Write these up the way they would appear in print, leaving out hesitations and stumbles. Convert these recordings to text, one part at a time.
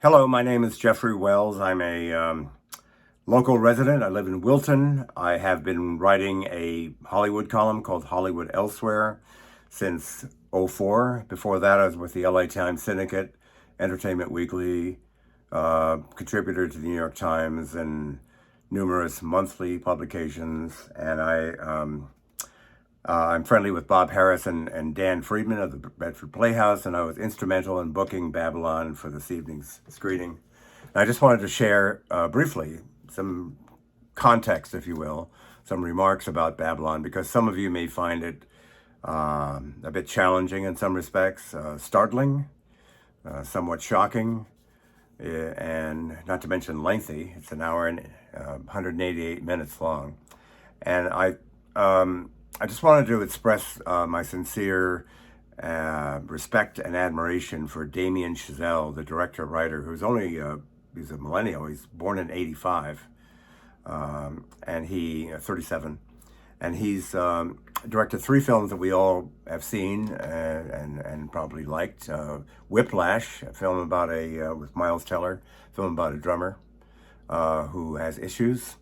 Hello, my name is Jeffrey Wells. I'm a local resident. I live in Wilton. I have been writing a Hollywood column called Hollywood Elsewhere since '04. Before that, I was with the LA Times Syndicate, Entertainment Weekly, contributor to the New York Times and numerous monthly publications. And I'm friendly with Bob Harris and Dan Friedman of the Bedford Playhouse, and I was instrumental in booking Babylon for this evening's screening. And I just wanted to share briefly some context, if you will, some remarks about Babylon, because some of you may find it a bit challenging in some respects, startling, somewhat shocking, and not to mention lengthy. It's an hour and 188 minutes long. And I just wanted to express my sincere respect and admiration for Damien Chazelle, the director-writer, who's only, he's a millennial. He's born in '85, and 37. And he's directed 3 films that we all have seen and probably liked. Whiplash, a film about with Miles Teller, a film about a drummer who has issues.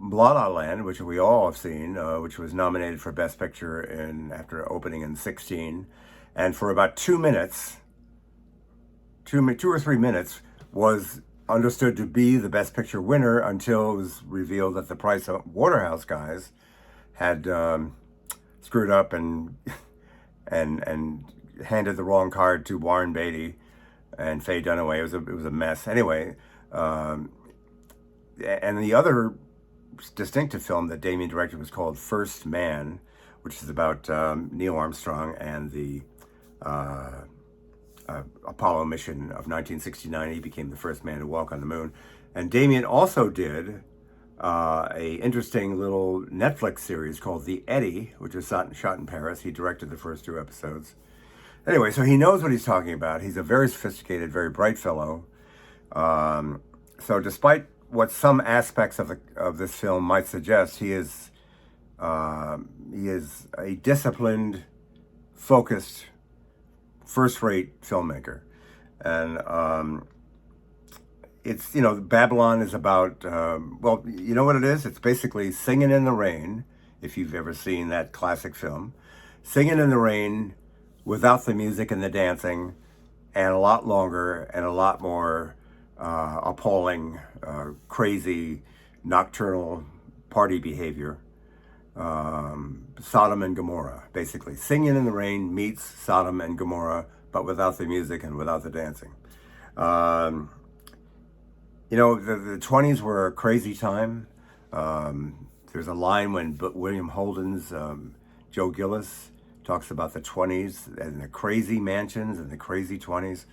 La La Land, which we all have seen, which was nominated for Best Picture after opening in '16, and for about 2 minutes, two or 3 minutes, was understood to be the Best Picture winner until it was revealed that the Price Waterhouse guys had screwed up and handed the wrong card to Warren Beatty and Faye Dunaway. It was a mess. Anyway, and the other distinctive film that Damien directed was called First Man, which is about Neil Armstrong and the Apollo mission of 1969. He became the first man to walk on the moon. And Damien also did a interesting little Netflix series called The Eddy, which was shot in Paris. He directed the first 2 episodes. Anyway, so he knows what he's talking about. He's a very sophisticated, very bright fellow. So despite what some aspects of this film might suggest, he is a disciplined, focused, first-rate filmmaker. And it's, Babylon is about, well, you know what it is? It's basically Singing in the Rain, if you've ever seen that classic film. Singing in the Rain without the music and the dancing, and a lot longer and a lot more appalling, crazy, nocturnal party behavior. Sodom and Gomorrah, basically. Singing in the Rain meets Sodom and Gomorrah, but without the music and without the dancing. The 20s were a crazy time. There's a line when William Holden's Joe Gillis talks about the 20s and the crazy mansions and the crazy 20s.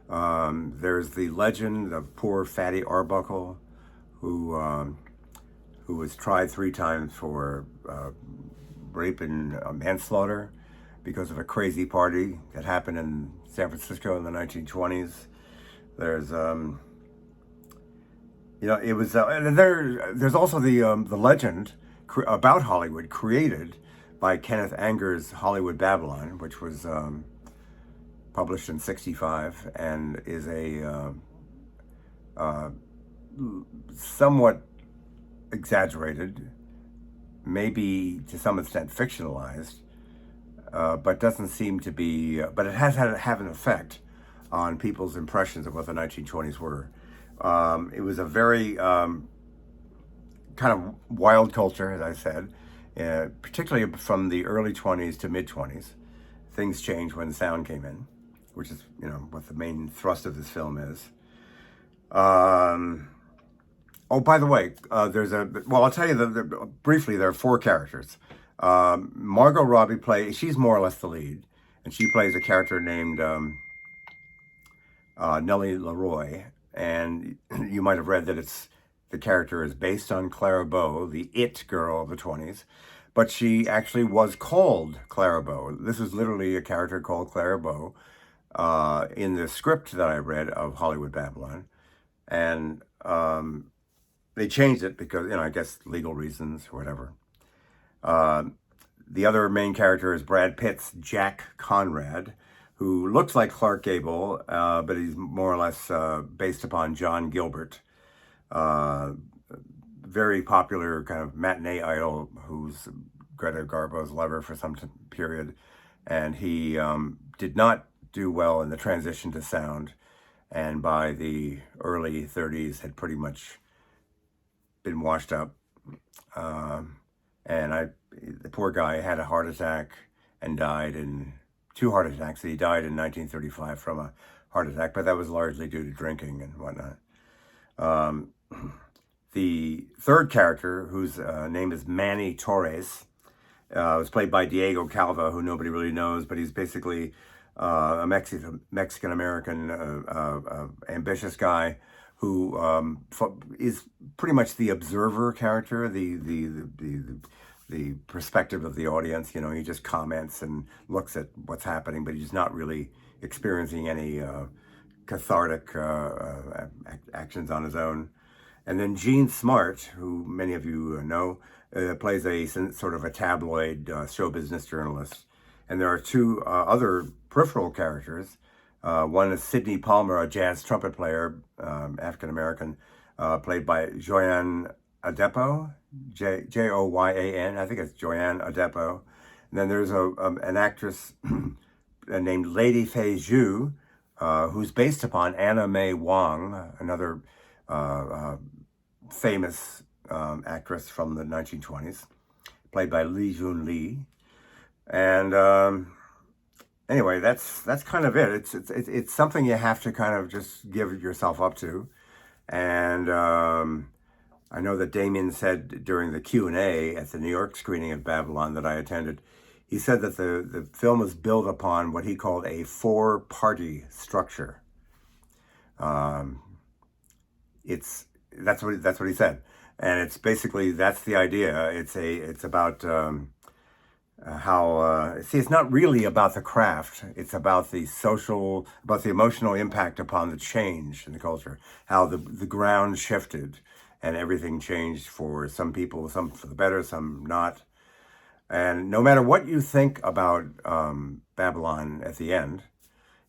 There's the legend of poor Fatty Arbuckle, who was tried 3 times for rape and manslaughter because of a crazy party that happened in San Francisco in the 1920s. There's it was there's also the legend about Hollywood created by Kenneth Anger's Hollywood Babylon, which was published in '65 and is a somewhat exaggerated, maybe to some extent fictionalized, but doesn't seem to be, but it has have an effect on people's impressions of what the 1920s were. It was a very kind of wild culture, as I said, particularly from the early 20s to mid 20s. Things changed when sound came in, which is, what the main thrust of this film is. Oh, by the way, I'll tell you briefly, there are 4 characters. Margot Robbie she's more or less the lead, and she plays a character named Nellie Leroy, and you might have read that the character is based on Clara Bow, the it girl of the 20s, but she actually was called Clara Bow. This is literally a character called Clara Bow in the script that I read of Hollywood Babylon, and they changed it because, I guess legal reasons or whatever. The other main character is Brad Pitt's Jack Conrad, who looks like Clark Gable, but he's more or less based upon John Gilbert, very popular kind of matinee idol who's Greta Garbo's lover for some period. And he did not do well in the transition to sound. And by the early 30s had pretty much been washed up. The poor guy had a heart attack and died in 2 heart attacks. He died in 1935 from a heart attack, but that was largely due to drinking and whatnot. The third character, whose name is Manny Torres, was played by Diego Calva, who nobody really knows, but he's basically a Mexican-American ambitious guy who is pretty much the observer character, the perspective of the audience. You know, he just comments and looks at what's happening, but he's not really experiencing any cathartic actions on his own. And then Gene Smart, who many of you know, plays a sort of a tabloid show business journalist. And there are 2 other peripheral characters. One is Sidney Palmer, a jazz trumpet player, African-American, played by Joyanne Adepo, Joyan, I think it's Joyanne Adepo. And then there's an actress named Lady Fei Zhu, who's based upon Anna May Wong, another famous actress from the 1920s, played by Li Jun Li. And anyway, that's kind of it. It's something you have to kind of just give yourself up to. And I know that Damien said during the Q&A at the New York screening of Babylon that I attended, he said that the film was built upon what he called a 4-party structure. That's what he said, and it's basically, that's the idea. It's about how it's not really about the craft. It's about the emotional impact upon the change in the culture. How the ground shifted and everything changed for some people, some for the better, some not. And no matter what you think about Babylon at the end,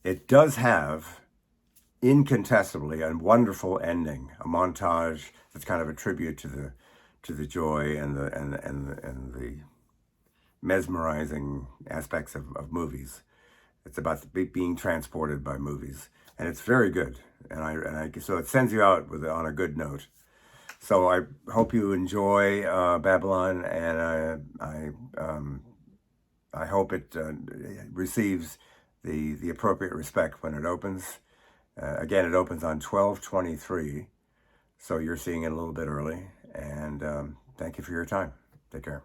it does have incontestably a wonderful ending, a montage that's kind of a tribute to the joy and the mesmerizing aspects of movies. It's about being transported by movies, and it's very good. And so it sends you out on a good note. So I hope you enjoy Babylon, and I hope it receives the appropriate respect when it opens. Again, it opens on 12/23, so you're seeing it a little bit early. And thank you for your time. Take care.